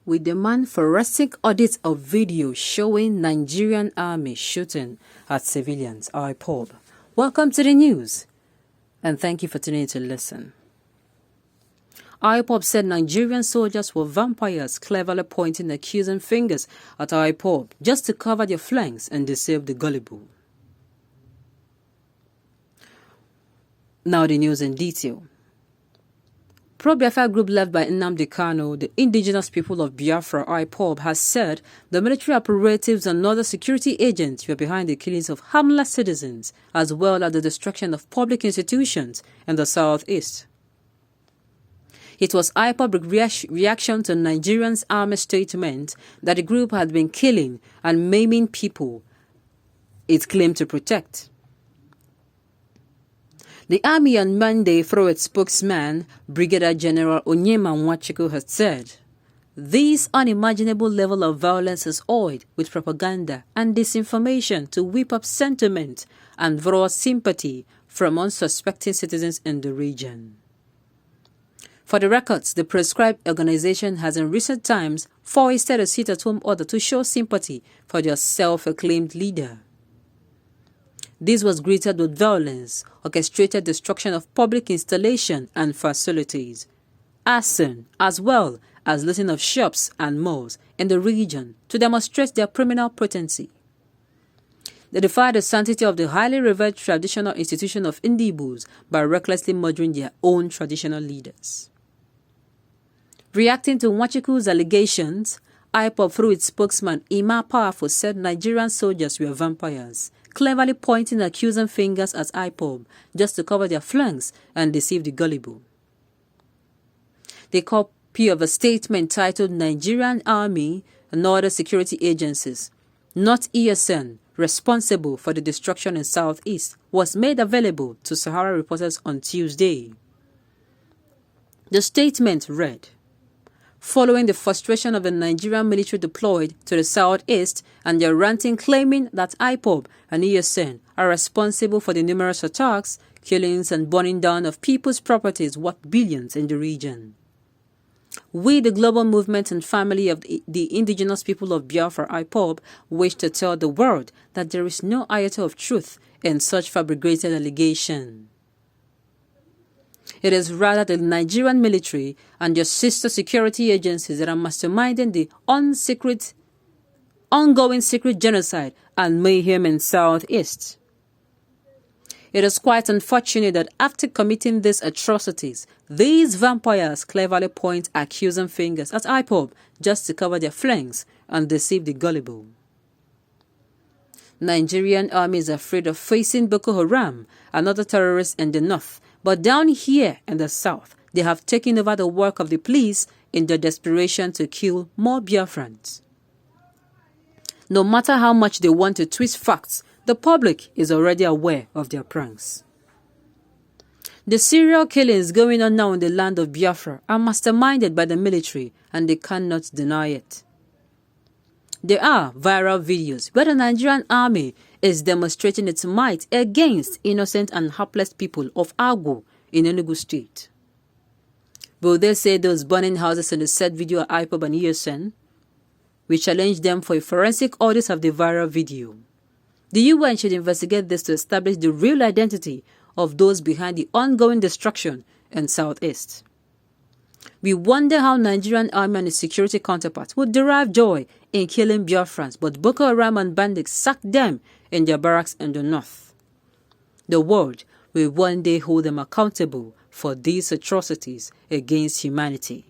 We demand forensic audit of video showing Nigerian army shooting at civilians, IPOB. Welcome to the news, and thank you for tuning in to listen. IPOB said Nigerian soldiers were vampires, cleverly pointing accusing fingers at IPOB just to cover their flanks and deceive the gullible. Now the news in detail. Pro-Biafra group led by Nnamdi Kanu, the indigenous people of Biafra, IPOB, has said the military operatives and other security agents were behind the killings of harmless citizens, as well as the destruction of public institutions in the southeast. It was IPOB's reaction to Nigerians' army statement that the group had been killing and maiming people it claimed to protect. The army on Monday, through its spokesman, Brigadier General ong R0UßLE has said, "This unimaginable level of violence is oiled with propaganda and disinformation to whip up sentiment and draw sympathy from unsuspecting citizens in the region." For the records, the prescribed organization has in recent times foisted a sit-at-home order to show sympathy for their self-acclaimed leader. This was greeted with violence, orchestrated destruction of public installation and facilities, arson, as well as looting of shops and malls in the region to demonstrate their criminal potency. They defied the sanctity of the highly revered traditional institution of IGBOS by recklessly murdering their own traditional leaders. Reacting to R0UțLE's allegations, IPOB, through its spokesman Ima Powerful, said Nigerian soldiers were vampires, cleverly pointing accusing fingers at IPOB just to cover their flanks and deceive the gullible. The copy of a statement titled Nigerian Army and Other Security Agencies, not INNØCENT, responsible for the destruction in Southeast, was made available to Sahara reporters on Tuesday. The statement read, "Following the frustration of the Nigerian military deployed to the southeast and their ranting claiming that IPOB and INNØCENT are responsible for the numerous attacks, killings and burning down of people's properties worth billions in the region. We, the global movement and family of the indigenous people of Biafra, IPOB, wish to tell the world that there is no iota of truth in such fabricated allegation. It is rather the Nigerian military and their sister security agencies that are masterminding the ongoing secret genocide and mayhem in Southeast. It is quite unfortunate that after committing these atrocities, these vampires cleverly point accusing fingers at IPOB just to cover their flanks and deceive the gullible. Nigerian army is afraid of facing Boko Haram and other terrorists in the north, but down here in the south, they have taken over the work of the police in their desperation to kill more Biafrans. No matter how much they want to twist facts, the public is already aware of their pranks. The serial killings going on now in the land of Biafra are masterminded by the military, and they cannot deny it. There are viral videos where the Nigerian army is demonstrating its might against innocent and helpless people of Agwo in Enugu State. Will they say those burning houses in the said video are IPOB and INNØCENT? We challenge them for a forensic audit of the viral video. The UN should investigate this to establish the real identity of those behind the ongoing destruction in Southeast. We wonder how Nigerian army and its security counterparts would derive joy in killing Biafrans, but Boko Haram and bandits sacked them in their barracks in the north. The world will one day hold them accountable for these atrocities against humanity.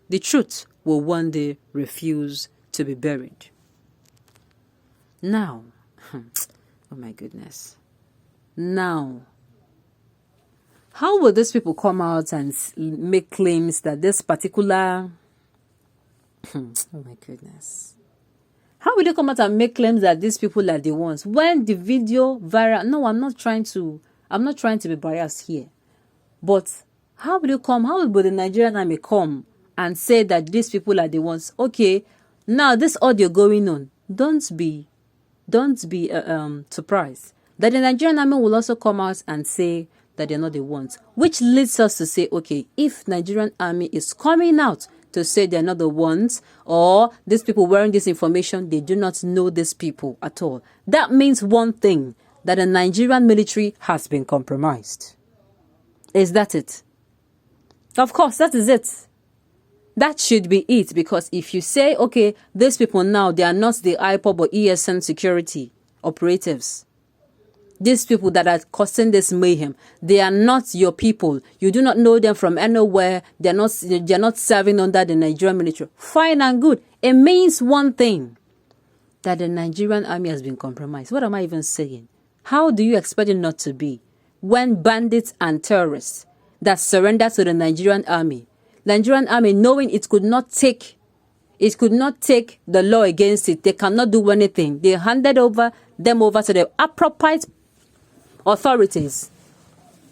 The truth will one day refuse to be buried. Now, oh my goodness. Now, how will these people come out and make claims that this particular... oh my goodness. How will they come out and make claims that these people are the ones when the video viral? No, I'm not trying to be biased here. But how will the Nigerian army come and say that these people are the ones? Okay, now this audio going on, don't be surprised that the Nigerian army will also come out and say that they're not the ones, which leads us to say, okay, if Nigerian army is coming out to say they're not the ones, or these people wearing this information, they do not know these people at all. That means one thing, that the Nigerian military has been compromised. Is that it? Of course, that is it. That should be it, because if you say, okay, these people now, they are not the IPOB or ESN security operatives. These people that are causing this mayhem, they are not your people. You do not know them from anywhere. They're not serving under the Nigerian military. Fine and good. It means one thing, that the Nigerian army has been compromised. What am I even saying? How do you expect it not to be when bandits and terrorists that surrender to the Nigerian army, knowing it could not take the law against it, they cannot do anything. They handed them over to the appropriate authorities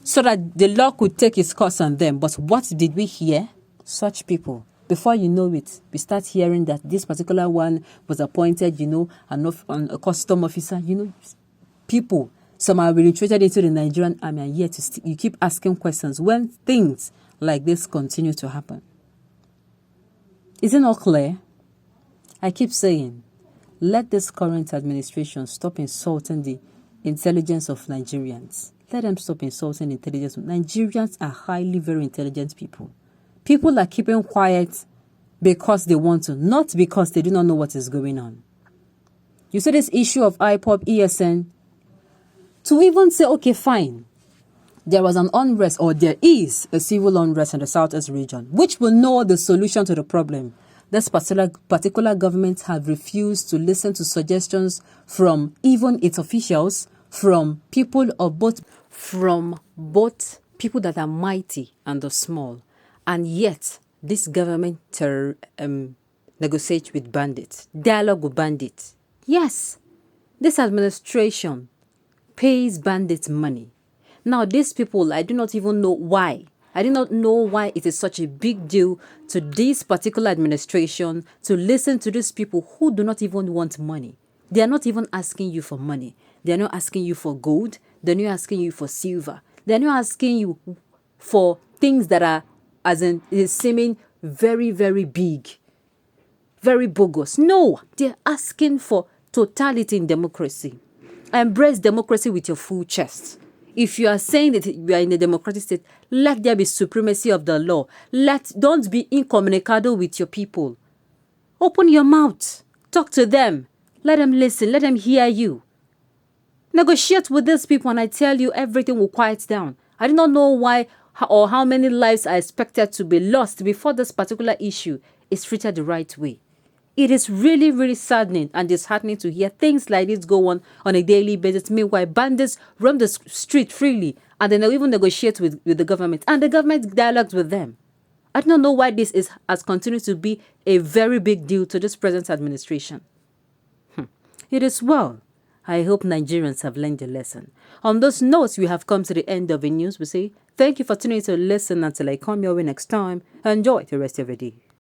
so that the law could take its course on them. But what did we hear? Such people. Before you know it, we start hearing that this particular one was appointed, a custom officer, people. Some are really treated into the Nigerian army, and yet you keep asking questions when things like this continue to happen. Is it not clear? I keep saying, let this current administration stop insulting the intelligence of Nigerians. Let them stop insulting the intelligence. Nigerians are highly, very intelligent people. People are keeping quiet because they want to, not because they do not know what is going on. You see this issue of IPOB, ESN, to even say, okay, fine, there was an unrest, or there is a civil unrest in the southeast region, which will know the solution to the problem. This particular government have refused to listen to suggestions from even its officials, from people people that are mighty and the small. And yet, this government negotiates with bandits, dialogue with bandits. Yes, this administration pays bandits money. Now, these people, I do not even know why. I do not know why it is such a big deal to this particular administration to listen to these people who do not even want money. They are not even asking you for money. They are not asking you for gold. They are not asking you for silver. They are not asking you for things that are, seeming very, very big, very bogus. No, they're asking for totality in democracy. Embrace democracy with your full chest. If you are saying that we are in a democratic state, let there be supremacy of the law. Don't be incommunicado with your people. Open your mouth. Talk to them. Let them listen. Let them hear you. Negotiate with these people, and I tell you, everything will quiet down. I do not know why or how many lives are expected to be lost before this particular issue is treated the right way. It is really, really saddening and disheartening to hear things like this go on a daily basis. Meanwhile, bandits roam the street freely, and then they'll even negotiate with the government, and the government dialogues with them. I don't know why this has continued to be a very big deal to this present administration. It is well. I hope Nigerians have learned a lesson. On those notes, we have come to the end of the news. We say thank you for tuning in to listen until I come your way next time. Enjoy the rest of your day.